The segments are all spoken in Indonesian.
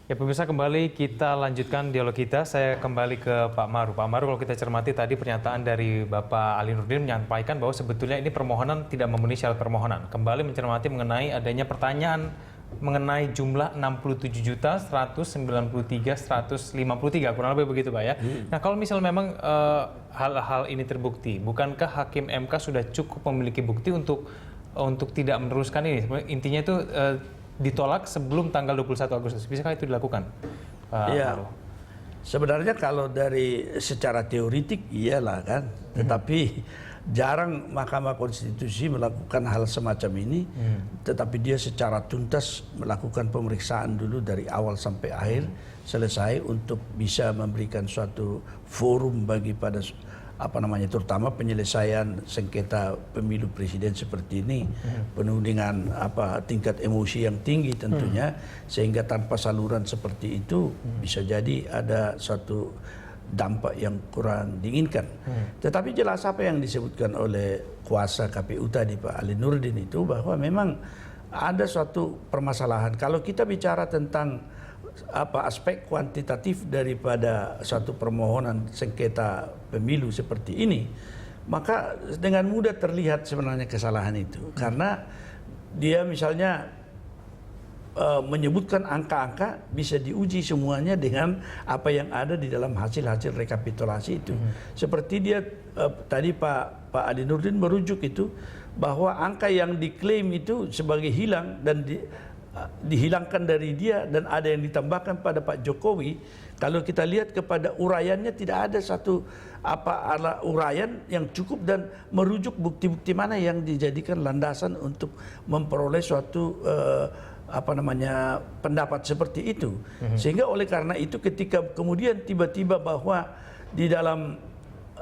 Ya pemirsa, kembali kita lanjutkan dialog kita. Saya kembali ke Pak Maru. Pak Maru, kalau kita cermati tadi pernyataan dari Bapak Ali Nurdin menyampaikan bahwa sebetulnya ini permohonan tidak memenuhi syarat permohonan. Kembali mencermati mengenai adanya pertanyaan mengenai jumlah 67.193.153, kurang lebih begitu Pak ya. Nah kalau misal memang hal-hal ini terbukti, bukankah Hakim MK sudah cukup memiliki bukti untuk tidak meneruskan ini? Intinya itu ditolak sebelum tanggal 21 Agustus. Bisakah itu dilakukan, Pak Maru? Sebenarnya kalau dari secara teoritik iyalah kan, tetapi jarang Mahkamah Konstitusi melakukan hal semacam ini, tetapi dia secara tuntas melakukan pemeriksaan dulu dari awal sampai akhir, selesai untuk bisa memberikan suatu forum bagi pada terutama penyelesaian sengketa pemilu presiden seperti ini, penuh dengan tingkat emosi yang tinggi tentunya, sehingga tanpa saluran seperti itu bisa jadi ada suatu dampak yang kurang diinginkan. Tetapi jelas apa yang disebutkan oleh kuasa KPU tadi Pak Ali Nurdin itu, bahwa memang ada suatu permasalahan. Kalau kita bicara tentang aspek kuantitatif daripada suatu permohonan sengketa pemilu seperti ini, maka dengan mudah terlihat sebenarnya kesalahan itu, karena dia misalnya menyebutkan angka-angka bisa diuji semuanya dengan apa yang ada di dalam hasil-hasil rekapitulasi itu. Seperti dia tadi Pak Ali Nurdin merujuk itu, bahwa angka yang diklaim itu sebagai hilang dan dihilangkan dari dia dan ada yang ditambahkan pada Pak Jokowi. Kalau kita lihat kepada uraiannya, tidak ada satu uraian yang cukup dan merujuk bukti-bukti mana yang dijadikan landasan untuk memperoleh suatu pendapat seperti itu. Sehingga oleh karena itu ketika kemudian tiba-tiba bahwa di dalam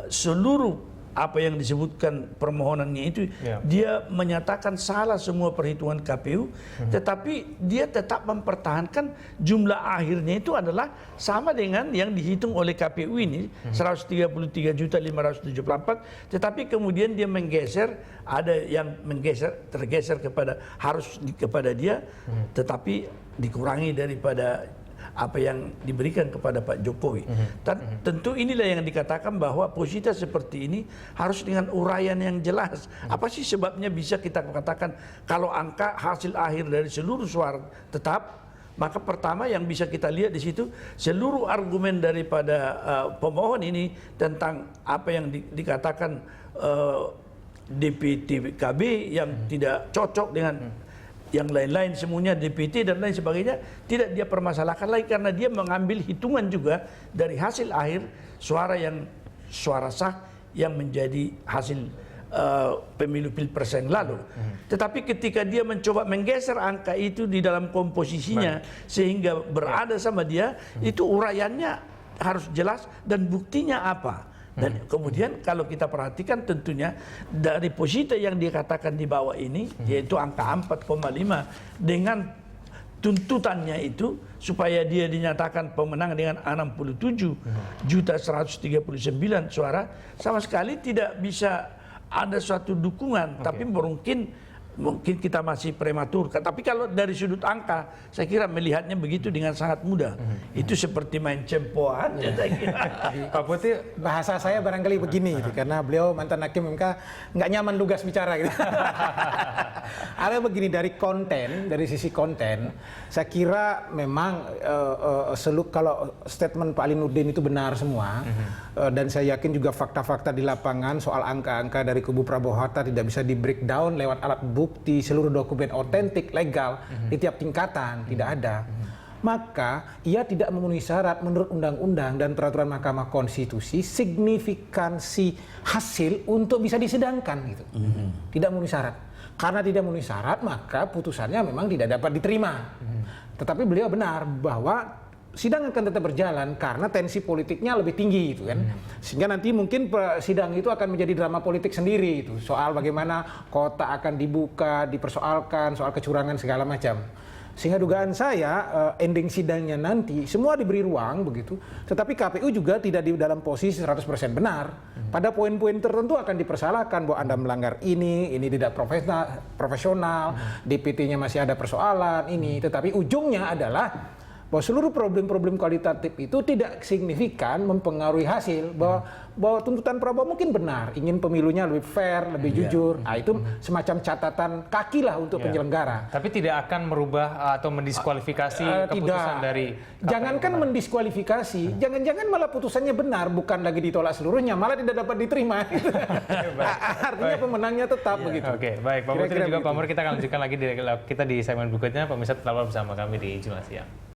seluruh apa yang disebutkan permohonannya itu, dia menyatakan salah semua perhitungan KPU, tetapi dia tetap mempertahankan jumlah akhirnya itu adalah sama dengan yang dihitung oleh KPU ini, 133.574, tetapi kemudian dia menggeser, ada yang tergeser kepada dia, tetapi dikurangi daripada apa yang diberikan kepada Pak Jokowi. Tentu inilah yang dikatakan bahwa posisi seperti ini harus dengan uraian yang jelas. Apa sih sebabnya bisa kita katakan kalau angka hasil akhir dari seluruh suara tetap, maka pertama yang bisa kita lihat di situ, seluruh argumen daripada pemohon ini tentang apa yang dikatakan DPTKB yang tidak cocok dengan yang lain-lain, semuanya DPT dan lain sebagainya, tidak dia permasalahkan lagi, karena dia mengambil hitungan juga dari hasil akhir suara sah yang menjadi hasil pemilu pilpres yang lalu. Tetapi ketika dia mencoba menggeser angka itu di dalam komposisinya sehingga berada sama dia, itu uraiannya harus jelas dan buktinya apa. Dan kemudian kalau kita perhatikan tentunya dari posisi yang dikatakan di bawah ini, yaitu angka 4,5 dengan tuntutannya itu supaya dia dinyatakan pemenang dengan 67.139 suara, sama sekali tidak bisa ada suatu dukungan. Tapi mungkin kita masih prematur. Tapi kalau dari sudut angka, saya kira melihatnya begitu dengan sangat mudah. Itu seperti main cempoan. Pak Putih, bahasa saya barangkali begini, gitu, karena beliau mantan hakim MK nggak nyaman lugas bicara. Gitu. Ada begini, dari sisi konten, saya kira memang kalau statement Pak Ali Nurdin itu benar semua, dan saya yakin juga fakta-fakta di lapangan soal angka-angka dari kubu Prabowo Hatta tidak bisa di breakdown lewat alat bukti, seluruh dokumen otentik, legal, di tiap tingkatan, tidak ada. Maka ia tidak memenuhi syarat menurut undang-undang dan peraturan Mahkamah Konstitusi signifikansi hasil untuk bisa disidangkan. Gitu. Tidak memenuhi syarat. Karena tidak memenuhi syarat, maka putusannya memang tidak dapat diterima. Tetapi beliau benar bahwa sidang akan tetap berjalan karena tensi politiknya lebih tinggi, itu kan. Sehingga nanti mungkin sidang itu akan menjadi drama politik sendiri, itu soal bagaimana kota akan dibuka, dipersoalkan, soal kecurangan segala macam. Sehingga dugaan saya ending sidangnya nanti semua diberi ruang begitu, tetapi KPU juga tidak di dalam posisi 100% benar. Pada poin-poin tertentu akan dipersalahkan bahwa Anda melanggar ini tidak profesional, DPT-nya masih ada persoalan ini, tetapi ujungnya adalah bahwa seluruh problem-problem kualitatif itu tidak signifikan mempengaruhi hasil, bahwa tuntutan Prabowo mungkin benar, ingin pemilunya lebih fair, lebih jujur. Nah, itu semacam catatan kaki lah untuk penyelenggara. Tapi tidak akan merubah atau mendiskualifikasi keputusan dari KPU. Jangankan mendiskualifikasi, jangan-jangan malah putusannya benar, bukan lagi ditolak seluruhnya, malah tidak dapat diterima. Artinya pemenangnya tetap begitu. Oke, baik. Pak Putri juga Pak Mur, kita akan lanjutkan lagi kita di segmen berikutnya. Pemirsa tetaplah bersama kami di Jumat Siang.